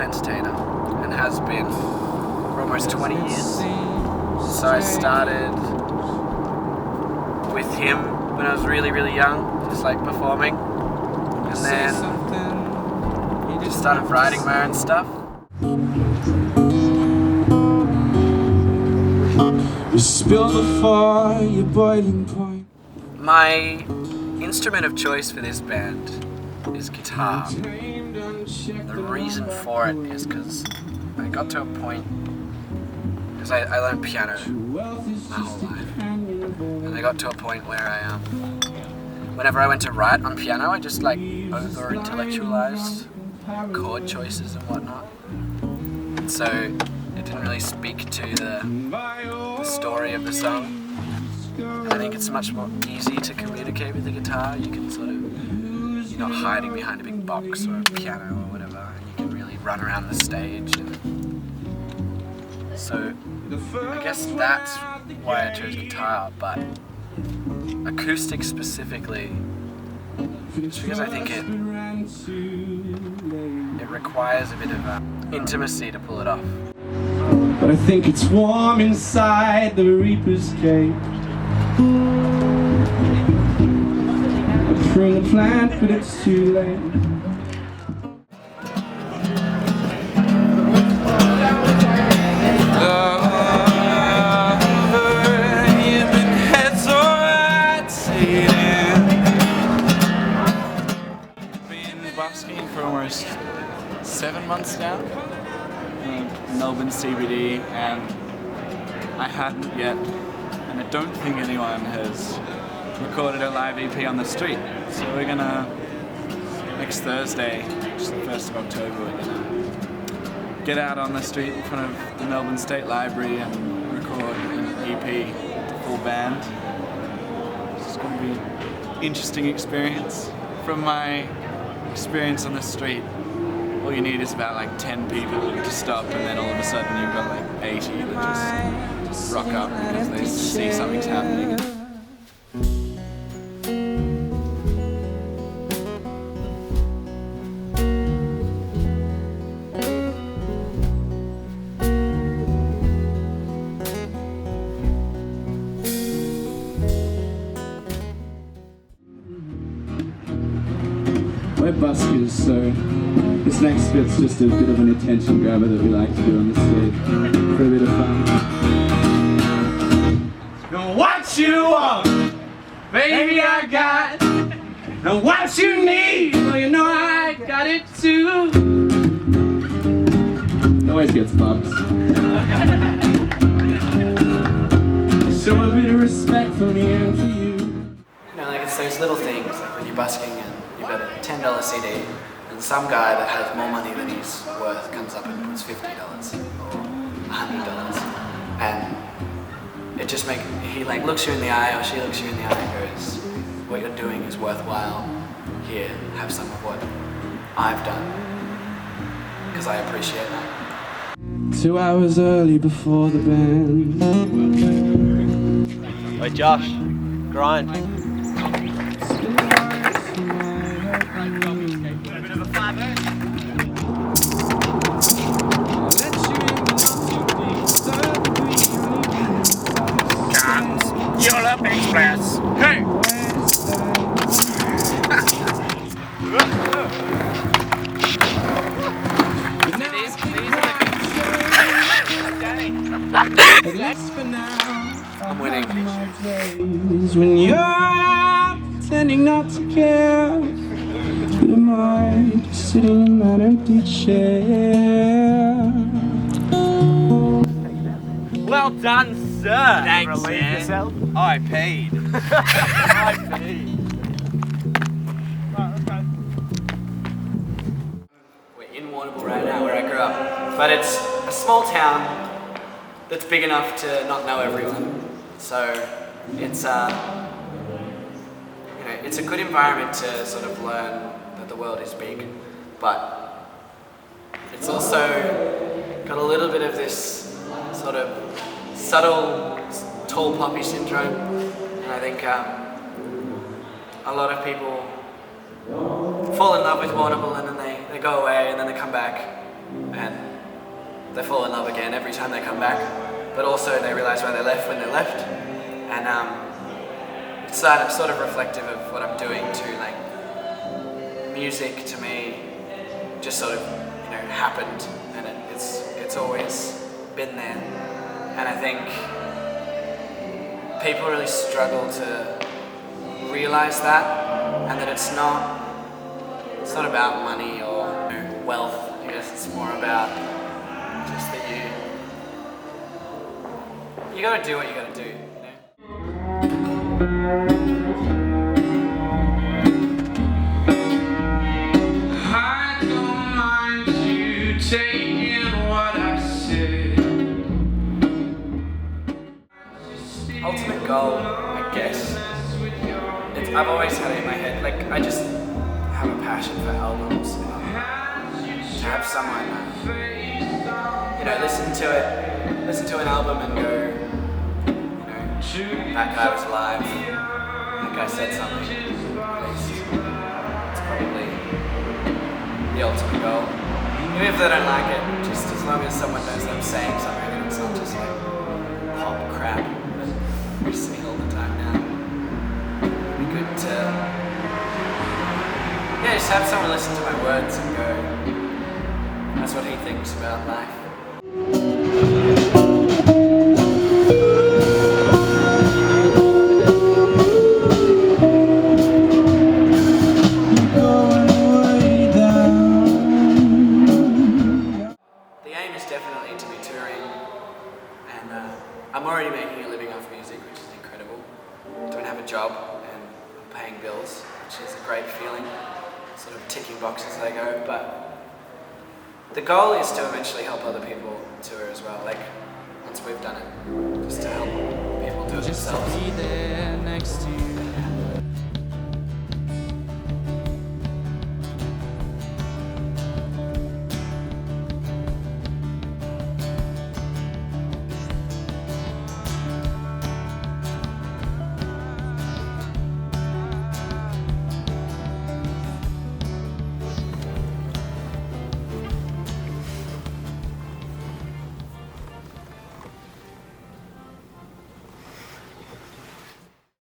entertainer and has been for almost 20 years. So I started with him when I was really, really young, just like performing, and then just started writing my own stuff. You spill before your boiling point. My instrument of choice for this band is guitar. The reason for it is because I got to a point, because I learned piano my whole life, and I got to a point where whenever I went to write on piano, I just like over-intellectualized chord choices and whatnot. And so it didn't really speak to the story of the song. And I think it's much more easy to communicate with the guitar. You can sort of, you're not hiding behind a big box or a piano or whatever, and you can really run around the stage. And so I guess that's why I chose guitar, but acoustic specifically, just because I think it requires a bit of intimacy to pull it off. But I think it's warm inside the Reaper's cage. I prune the plant, but it's too late. Busking for almost 7 months now in Melbourne CBD, and I hadn't yet, and I don't think anyone has recorded a live EP on the street. So we're gonna, next Thursday, which is the 1st of October, we're gonna get out on the street in front of the Melbourne State Library and record an EP with the full band. It's gonna be an interesting experience. From my experience on the street, all you need is about like 10 people to stop, and then all of a sudden you've got like 80 that just rock up because they see something's happening. We're buskers, so this next bit's just a bit of an attention grabber that we like to do on the stage for a bit of fun. Now what you want, baby, I got. Now what you need, well, you know I got it too. It always gets bumps. Show a bit of respect for me and for you. You know, like it's those little things, like when you're busking and you've got a $10 CD, and some guy that has more money than he's worth comes up and puts $50 or $100, and it just he like looks you in the eye, or she looks you in the eye and goes, what you're doing is worthwhile, here, have some of what I've done, because I appreciate that. 2 hours early before the band. Hey Josh, grind. Europe Express. Hey! I'm winning. When you're pretending not to care, but am I just sitting in that empty chair? Well done, sir. Thanks, Relieve man. yourself. I paid. I paid. We're in Warnambool right now, where I grew up. But it's a small town that's big enough to not know everyone. So it's it's a good environment to sort of learn that the world is big, but it's also got a little bit of this sort of subtle tall poppy syndrome, and I think a lot of people fall in love with Warrnambool and then they go away and then they come back they fall in love again every time they come back, but also they realise why they left when they left, and it's sort of reflective of what I'm doing too. Like, music to me just sort of, you know, happened, and it's always been there, and I think people really struggle to realise that, and that it's not about money or, you know, wealth. I guess it's more about just that you gotta do what you gotta do, you know? I don't mind you taking what I said. Ultimate goal, I guess. I've always had it in my head. Like, I just have a passion for albums. To have someone, you know, listen to an album and go, you know, that guy was live. That guy said something. At least it's probably the ultimate goal. Even if they don't like it, just as long as someone knows them saying something and it's not just like pop crap that we see all the time now. It'd be good to, yeah, just have someone listen to my words and go, that's what he thinks about life. The aim is definitely to be touring, and I'm already making a living off music, which is incredible. Don't have a job and I'm paying bills, which is a great feeling. Sort of ticking boxes as I go, but the goal is to eventually help other people tour as well. Like, once we've done it, just to help people do it themselves. Just to be there next to you.